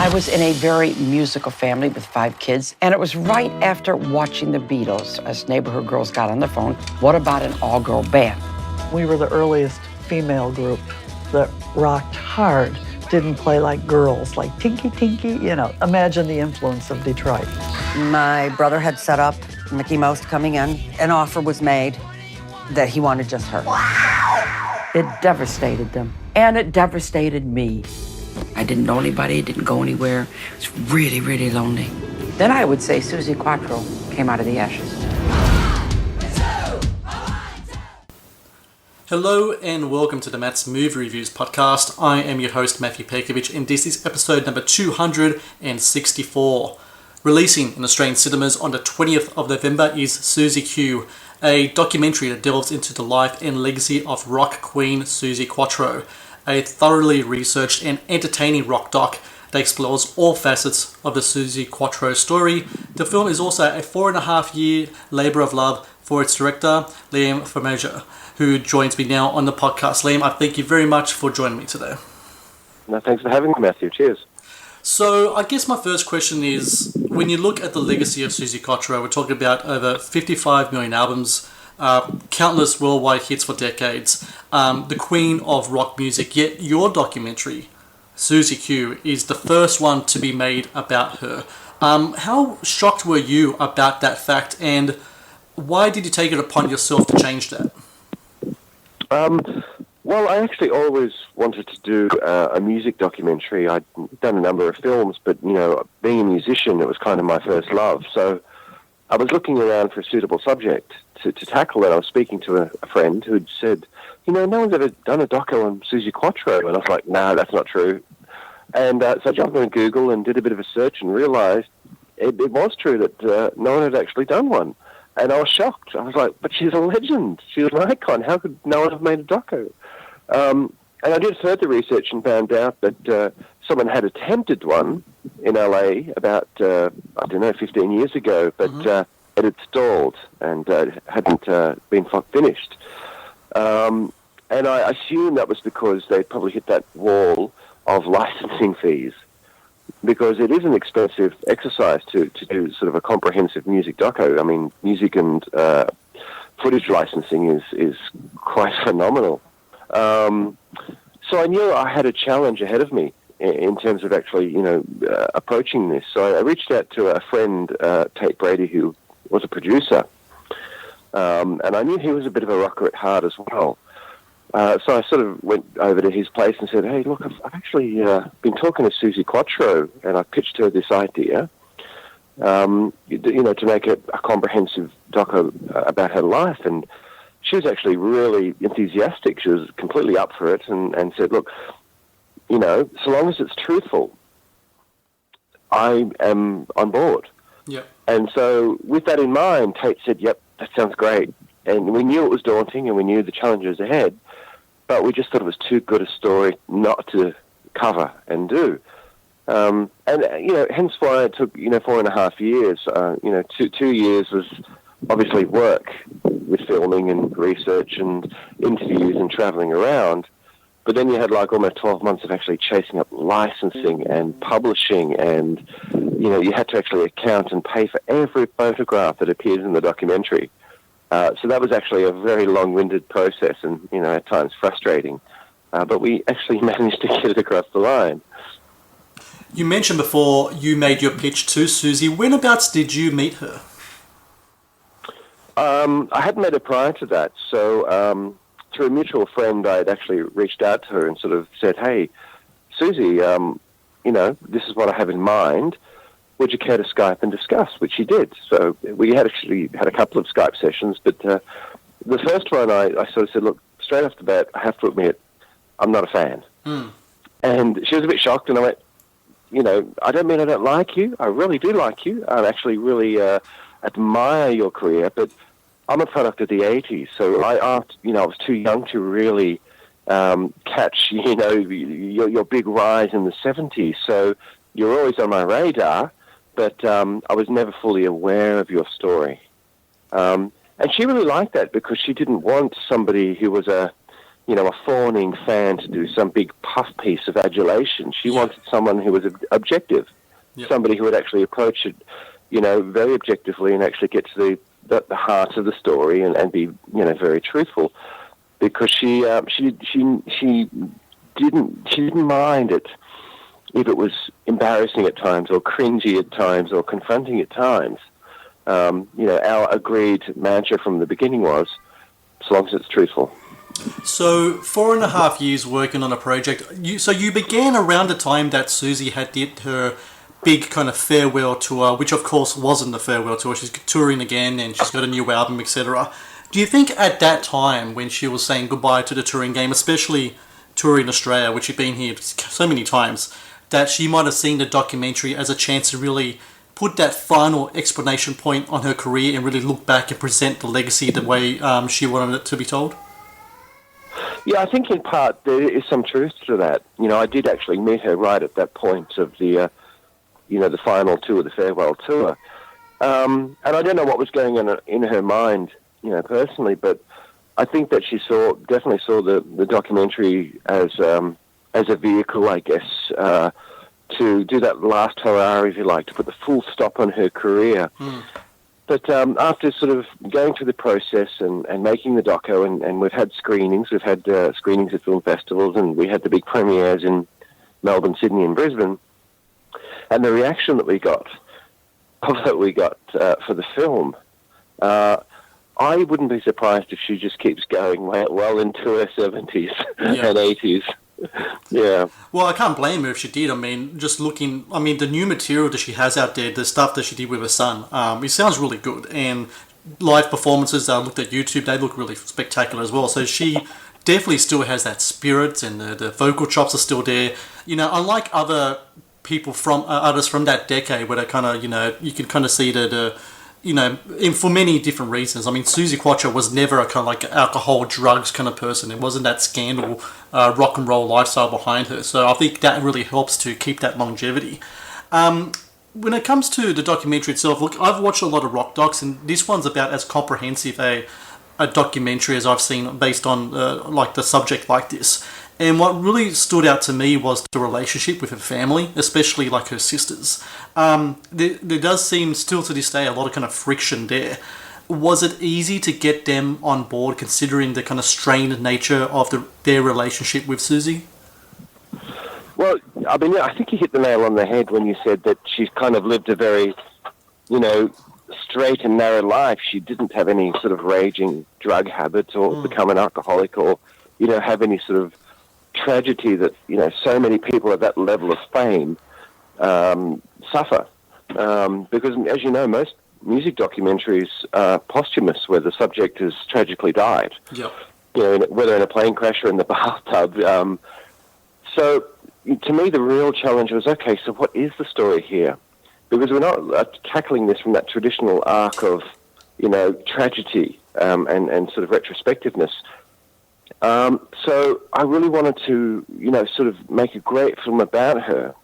I was in a very musical family with 5 kids, and it was right after watching the Beatles, us neighborhood girls got on the phone, what about an all-girl band? We were the earliest female group that rocked hard, didn't play like girls, like tinky tinky, imagine the influence of Detroit. My brother had set up Mickey Mouse coming in. An offer was made that he wanted just her. It devastated them, and it devastated me. I didn't know anybody, didn't go anywhere. It was really, really lonely. Then I would say Suzi Quatro came out of the ashes. Hello and welcome to the Matt's Movie Reviews podcast. I am your host Matthew Pejkovic and this is episode number 264. Releasing in Australian cinemas on the 20th of November is Suzi Q, a documentary that delves into the life and legacy of rock queen Suzi Quatro, a thoroughly researched and entertaining rock doc that explores all facets of the Suzi Quatro story. The film is also a 4.5-year labour of love for its director, Liam Firmager, who joins me now on the podcast. Liam, I thank you very much for joining me today. No, thanks for having me, Matthew. Cheers. So I guess my first question is, when you look at the legacy of Suzi Quatro, we're talking about over 55 million albums, countless worldwide hits for decades, the queen of rock music, yet your documentary, Suzi Q, is the first one to be made about her. How shocked were you about that fact, and why did you take it upon yourself to change that? Well, I actually always wanted to do a music documentary. I'd done a number of films, but, being a musician, it was kind of my first love. So I was looking around for a suitable subject to tackle it. I was speaking to a friend who'd said, no one's ever done a doco on Suzi Quatro. And I was like, no, that's not true. And so I jumped on Google and did a bit of a search and realized it was true that no one had actually done one. And I was shocked. I was like, but she's a legend. She's an icon. How could no one have made a doco? And I did further research and found out that someone had attempted one in LA about, 15 years ago, but it had stalled and hadn't been finished. And I assume that was because they probably hit that wall of licensing fees, because it is an expensive exercise to do sort of a comprehensive music doco. I mean, music and footage licensing is quite phenomenal. So I knew I had a challenge ahead of me in terms of actually, approaching this. So I reached out to a friend, Tate Brady, who was a producer, and I knew he was a bit of a rocker at heart as well. So I sort of went over to his place and said, hey, look, I've actually been talking to Suzi Quatro, and I pitched her this idea, to make a comprehensive doco about her life. And she was actually really enthusiastic. She was completely up for it and said, look, so long as it's truthful, I am on board. Yeah. And so with that in mind, Tate said, yep, that sounds great. And we knew it was daunting and we knew the challenges ahead, but we just thought it was too good a story not to cover and do. Hence why it took, 4.5 years. 2 years was obviously work with filming and research and interviews and traveling around. But then you had almost 12 months of actually chasing up licensing and publishing, and, you had to actually account and pay for every photograph that appears in the documentary. So that was actually a very long-winded process and, at times frustrating. But we actually managed to get it across the line. You mentioned before you made your pitch to Suzi. Whenabouts did you meet her? I hadn't met her prior to that. So through a mutual friend, I had actually reached out to her and sort of said, hey, Suzi, this is what I have in mind. Would you care to Skype and discuss? Which she did. So we had actually had a couple of Skype sessions, but the first one I sort of said, look, straight off the bat, I have to admit, I'm not a fan. And she was a bit shocked, and I went, I don't mean I don't like you. I really do like you. I actually really admire your career, but I'm a product of the 80s, so I was too young to really catch, your big rise in the 70s. So you're always on my radar, but I was never fully aware of your story. And she really liked that because she didn't want somebody who was a a fawning fan to do some big puff piece of adulation. She wanted someone who was objective, somebody who would actually approach it, very objectively and actually get to the heart of the story and be, very truthful. Because she didn't mind it if it was embarrassing at times or cringy at times or confronting at times. Our agreed mantra from the beginning was, as long as it's truthful. So 4.5 years working on a project. You began around the time that Suzi did her big kind of farewell tour, which of course wasn't the farewell tour. She's touring again and she's got a new album, etc. Do you think at that time when she was saying goodbye to the touring game, especially touring Australia, which she'd been here so many times, that she might have seen the documentary as a chance to really put that final explanation point on her career and really look back and present the legacy the way she wanted it to be told? Yeah, I think in part there is some truth to that. I did actually meet her right at that point of the final tour, the farewell tour. And I don't know what was going on in her mind, personally, but I think that she definitely saw the documentary as a vehicle, I guess, to do that last hurrah, if you like, to put the full stop on her career. But after sort of going through the process and making the doco, and we've had screenings, screenings at film festivals, and we had the big premieres in Melbourne, Sydney, and Brisbane, and the reaction that we got for the film, I wouldn't be surprised if she just keeps going well into her 70s and 80s. Yeah. Well, I can't blame her if she did. I mean, the new material that she has out there, the stuff that she did with her son, it sounds really good. And live performances, I looked at YouTube, they look really spectacular as well. So she definitely still has that spirit, and the vocal chops are still there. Unlike other people artists from that decade, where they kind of, you can kind of see for many different reasons. I mean, Suzi Quatro was never a kind of like alcohol, drugs kind of person. It wasn't that scandal, rock and roll lifestyle behind her. So I think that really helps to keep that longevity. When it comes to the documentary itself, look, I've watched a lot of rock docs, and this one's about as comprehensive a documentary as I've seen based on the subject like this. And what really stood out to me was the relationship with her family, especially like her sisters. There does seem still to this day a lot of kind of friction there. Was it easy to get them on board considering the kind of strained nature of their relationship with Suzi? Well, I mean, I think you hit the nail on the head when you said that she's kind of lived a very, straight and narrow life. She didn't have any sort of raging drug habits or become an alcoholic or, have any sort of tragedy that so many people at that level of fame suffer, because as you know, most music documentaries are posthumous, where the subject has tragically died. Yep. Whether in a plane crash or in the bathtub. So to me, the real challenge was, okay, so what is the story here? Because we're not tackling this from that traditional arc of tragedy and sort of retrospectiveness. So I really wanted to, sort of make a great film about her.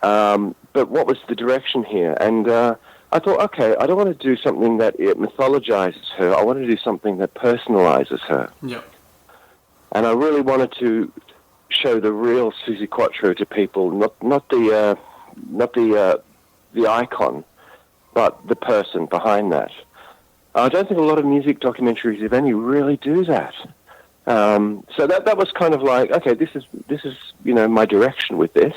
But what was the direction here? And I thought, okay, I don't want to do something that it mythologizes her. I want to do something that personalizes her. Yeah. And I really wanted to show the real Suzi Quatro to people, not the icon, but the person behind that. I don't think a lot of music documentaries, if any, really do that. So that was kind of like, okay, this is my direction with this.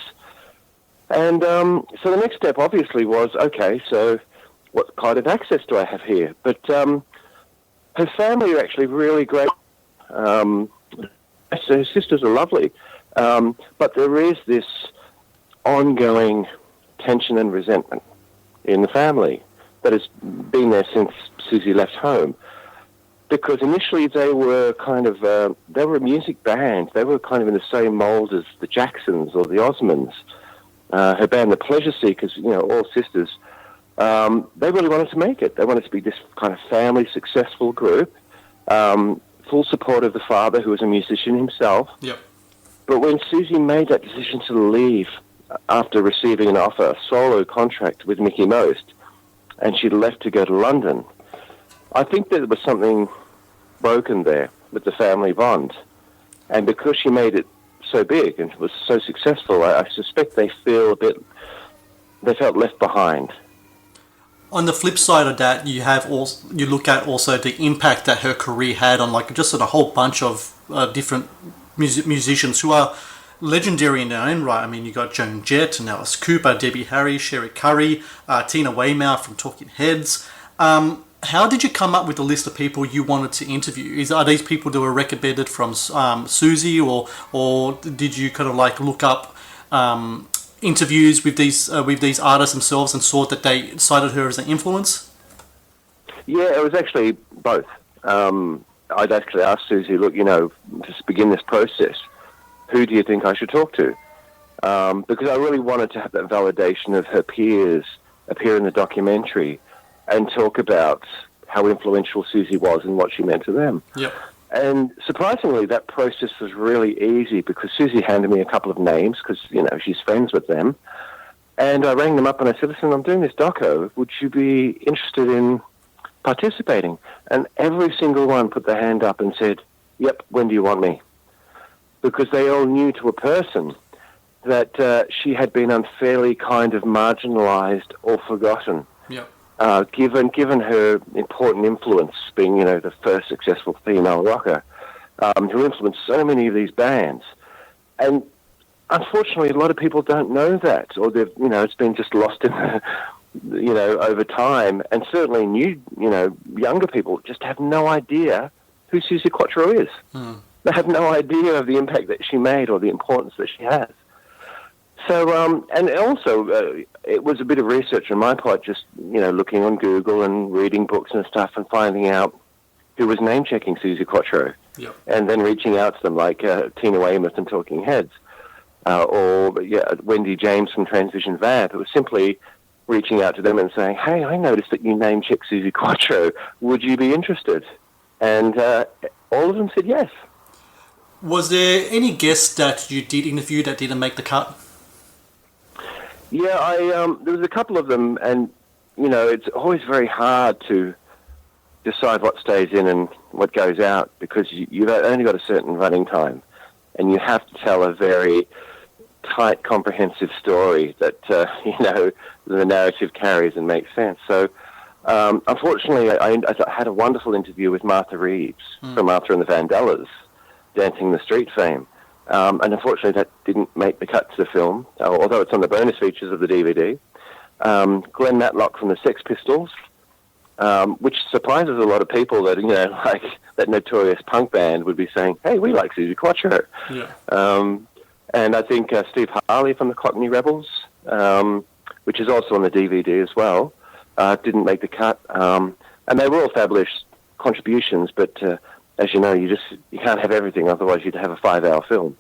And so the next step obviously was, okay, so what kind of access do I have here? But her family are actually really great. So her sisters are lovely. But there is this ongoing tension and resentment in the family that has been there since Suzi left home. Because initially they were kind of, they were a music band. They were kind of in the same mold as the Jacksons or the Osmonds. Her band, the Pleasure Seekers, all sisters. They really wanted to make it. They wanted to be this kind of family successful group. Full support of the father, who was a musician himself. Yep. But when Suzi made that decision to leave after receiving an offer, a solo contract with Mickey Most, and she left to go to London, I think there was something broken there with the family bond. And because she made it so big and was so successful, I suspect they felt left behind. On the flip side of that, you look at also the impact that her career had on like just on a whole bunch of different musicians who are legendary in their own right. I mean, you got Joan Jett, and Alice Cooper, Debbie Harry, Sherry Curry, Tina Weymouth from Talking Heads. How did you come up with the list of people you wanted to interview? Are these people that were recommended from Suzi, or did you kind of like look up interviews with these artists themselves and saw that they cited her as an influence? Yeah, it was actually both. I'd actually asked Suzi, look, to begin this process, who do you think I should talk to? Because I really wanted to have that validation of her peers appear in the documentary and talk about how influential Suzi was and what she meant to them. Yep. And surprisingly, that process was really easy because Suzi handed me a couple of names because, she's friends with them. And I rang them up and I said, listen, I'm doing this doco. Would you be interested in participating? And every single one put their hand up and said, yep, when do you want me? Because they all knew to a person that she had been unfairly kind of marginalized or forgotten. Yep. Given her important influence, being the first successful female rocker, who influenced so many of these bands, and unfortunately, a lot of people don't know that, or they've it's been just lost in over time, and certainly younger people just have no idea who Suzi Quatro is. They have no idea of the impact that she made or the importance that she has. So, and also, it was a bit of research on my part, just, looking on Google and reading books and stuff and finding out who was name-checking Suzi Quatro. Yep. And then reaching out to them, like Tina Weymouth and Talking Heads, or Wendy James from Transvision Vamp. It was simply reaching out to them and saying, hey, I noticed that you name-checked Suzi Quatro. Would you be interested? And all of them said yes. Was there any guests that you did interview that didn't make the cut? Yeah, there was a couple of them, and it's always very hard to decide what stays in and what goes out because you've only got a certain running time, and you have to tell a very tight, comprehensive story that the narrative carries and makes sense. So, unfortunately, I had a wonderful interview with Martha Reeves from Martha and the Vandellas, Dancing in the Street fame. And unfortunately, that didn't make the cut to the film, although it's on the bonus features of the DVD. Glenn Matlock from the Sex Pistols, which surprises a lot of people that, like that notorious punk band would be saying, hey, we like Suzi Quatro. Yeah. And I think Steve Harley from the Cockney Rebels, which is also on the DVD as well, didn't make the cut. And they were all fabulous contributions, but as you know, you can't have everything, otherwise you'd have a 5-hour film.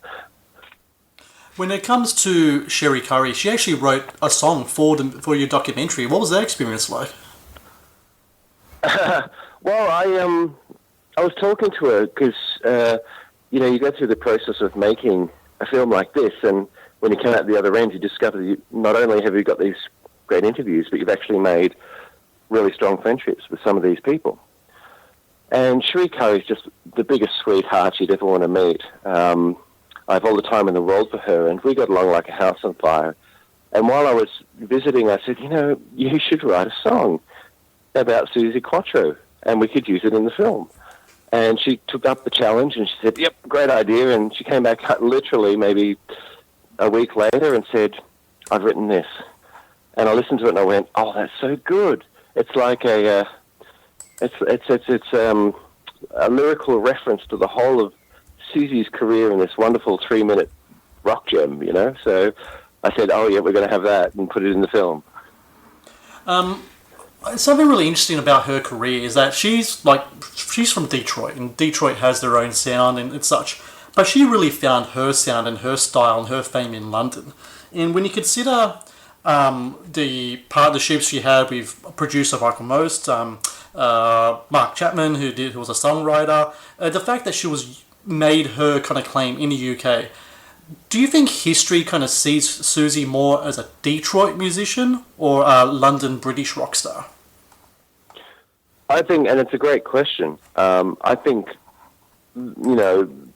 When it comes to Sherry Curry, she actually wrote a song for your documentary. What was that experience like? Well, I was talking to her because, you go through the process of making a film like this, and when you come out the other end, you discover that not only have you got these great interviews, but you've actually made really strong friendships with some of these people. And Sherry Curry is just the biggest sweetheart you'd ever want to meet. I have all the time in the world for her, and we got along like a house on fire. And while I was visiting, I said, you should write a song about Suzi Quatro, and we could use it in the film. And she took up the challenge, and she said, yep, great idea. And she came back literally maybe a week later and said, I've written this. And I listened to it, and I went, oh, that's so good. It's like It's a lyrical reference to the whole of Suzi's career in this wonderful 3-minute rock gem, So I said, oh, yeah, we're going to have that and put it in the film. Something really interesting about her career is that she's from Detroit, and Detroit has their own sound and such. But she really found her sound and her style and her fame in London. And when you consider the partnerships she had with producer Michael Most, Mark Chapman, who was a songwriter, the fact that she made her kind of claim in the UK. Do you think history kind of sees Suzi more as a Detroit musician or a London British rock star? I think, and it's a great question, I think,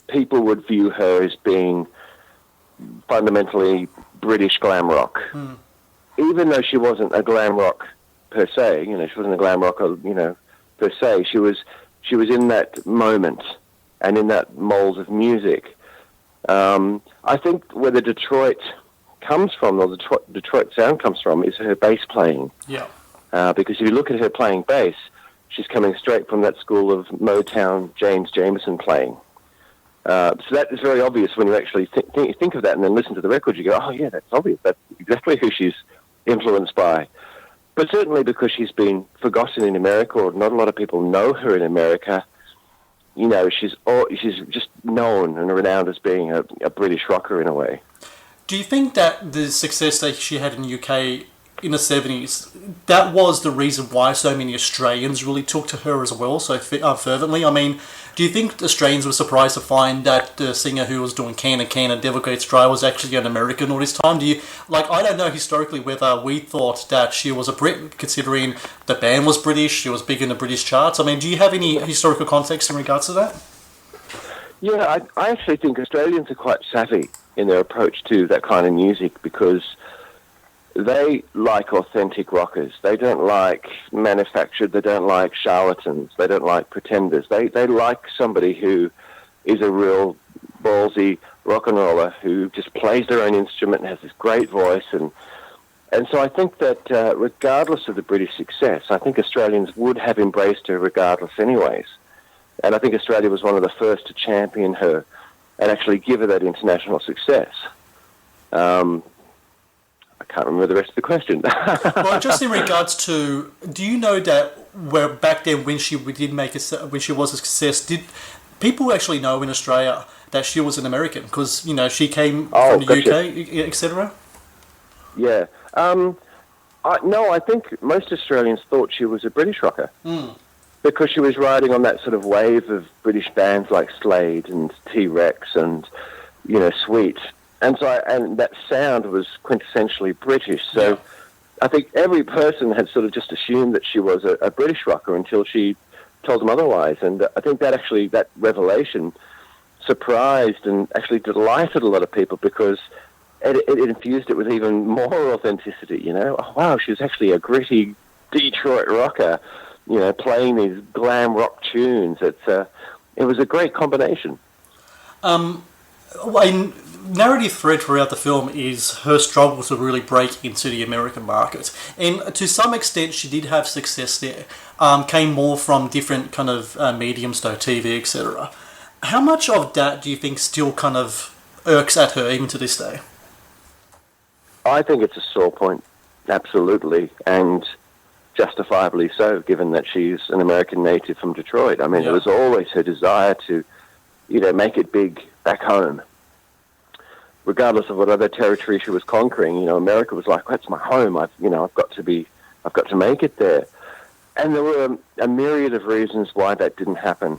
people would view her as being fundamentally British glam rock. Even though she wasn't a glam rock per se, she wasn't a glam rock, per se. She was in that moment and in that mold of music. I think where the Detroit comes from, or the Detroit sound comes from, is her bass playing. Yeah. Because if you look at her playing bass, she's coming straight from that school of Motown James Jamerson playing. So that is very obvious when you actually think of that and then listen to the record. You go, oh yeah, that's obvious. That's exactly who she's influenced by. But certainly because she's been forgotten in America, or not a lot of people know her in America, she's just known and renowned as being a British rocker in a way. Do you think that the success that she had in the UK in the 70s, that was the reason why so many Australians really took to her as well so fervently? I mean, do you think Australians were surprised to find that the singer who was doing Can and Devil Gates Dry was actually an American all this time? I don't know historically whether we thought that she was a Brit, considering the band was British, she was big in the British charts. I mean, do you have any historical context in regards to that? Yeah, I actually think Australians are quite savvy in their approach to that kind of music, because they like authentic rockers. They don't like manufactured. They don't like charlatans. They don't like pretenders. They like somebody who is a real ballsy rock and roller who just plays their own instrument and has this great voice. And so I think that regardless of the British success, I think Australians would have embraced her regardless anyways. And I think Australia was one of the first to champion her and actually give her that international success. I can't remember the rest of the question. Well, just in regards to, do you know that where back then when she was a success, did people actually know in Australia that she was an American? Because she came from the UK, etc. Yeah. No, I think most Australians thought she was a British rocker. Because she was riding on that sort of wave of British bands like Slade and T-Rex and, Sweet. And and that sound was quintessentially British. So I think every person had sort of just assumed that she was a British rocker until she told them otherwise. And I think that revelation surprised and actually delighted a lot of people, because it infused it with even more authenticity, Oh, wow, she was actually a gritty Detroit rocker, playing these glam rock tunes. It was a great combination. Narrative thread throughout the film is her struggle to really break into the American market, and to some extent she did have success there. Came more from different kind of mediums, though, TV, etc. How much of that do you think still kind of irks at her even to this day? I think it's a sore point, absolutely, and justifiably so, given that she's an American native from Detroit. I mean, It was always her desire to, make it big back home. Regardless of what other territory she was conquering, America was like, that's my home. I've got to make it there. And there were a myriad of reasons why that didn't happen.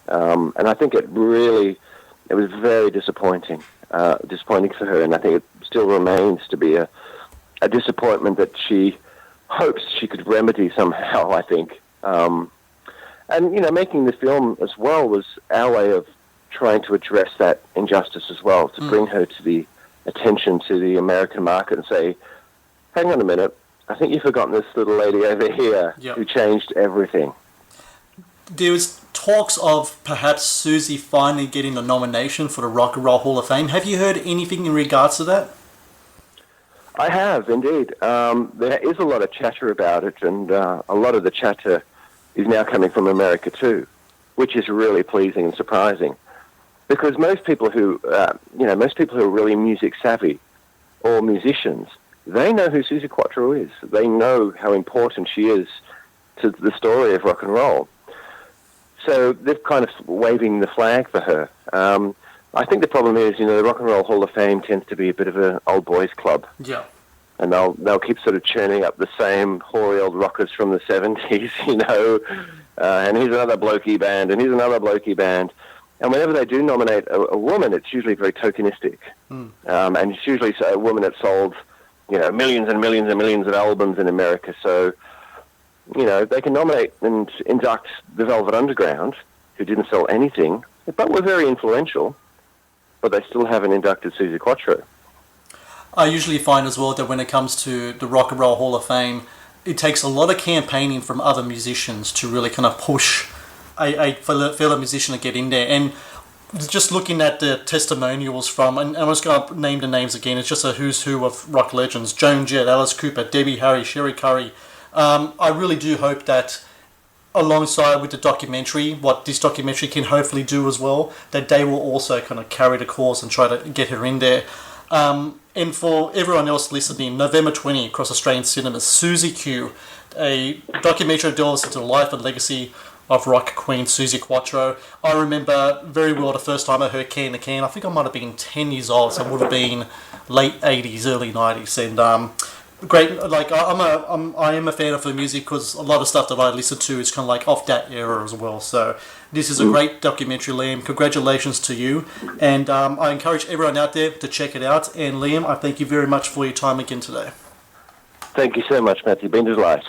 And I think it was very disappointing for her. And I think it still remains to be a disappointment that she hopes she could remedy somehow, I think. And, making the film as well was our way of trying to address that injustice as well, to bring her to the attention to the American market and say, hang on a minute, I think you've forgotten this little lady over here who changed everything. There was talks of perhaps Suzi finally getting a nomination for the Rock and Roll Hall of Fame. Have you heard anything in regards to that? I have, indeed. There is a lot of chatter about it, and a lot of the chatter is now coming from America too, which is really pleasing and surprising. Because most people who are really music savvy or musicians, they know who Suzi Quatro is. They know how important she is to the story of rock and roll. So they're kind of waving the flag for her. I think the problem is, the Rock and Roll Hall of Fame tends to be a bit of an old boys club. Yeah. And they'll keep sort of churning up the same hoary old rockers from the 70s, and here's another blokey band, and here's another blokey band. And whenever they do nominate a woman, it's usually very tokenistic. And it's usually a woman that sold, millions and millions and millions of albums in America. So, they can nominate and induct the Velvet Underground, who didn't sell anything, but were very influential, but they still haven't inducted Suzi Quatro. I usually find as well that when it comes to the Rock and Roll Hall of Fame, it takes a lot of campaigning from other musicians to really kind of push a fellow musician to get in there. And just looking at the testimonials from, and I'm just going to name the names again, it's just a who's who of rock legends: Joan Jett, Alice Cooper, Debbie Harry, Sherry Curry. I really do hope that alongside with the documentary, what this documentary can hopefully do as well, that they will also kind of carry the cause and try to get her in there. And for everyone else listening, November 20 across Australian cinemas, Suzi Q, a documentary that delves into the life and legacy of rock queen Suzi Quatro. I remember very well the first time I heard Can to Can. I think I might have been 10 years old, so it would have been late 80s, early 90s. And great, like I am a fan of her music because a lot of stuff that I listen to is kind of like off that era as well. So this is a great documentary, Liam. Congratulations to you. And I encourage everyone out there to check it out. And Liam, I thank you very much for your time again today. Thank you so much, Matthew. Been a delight.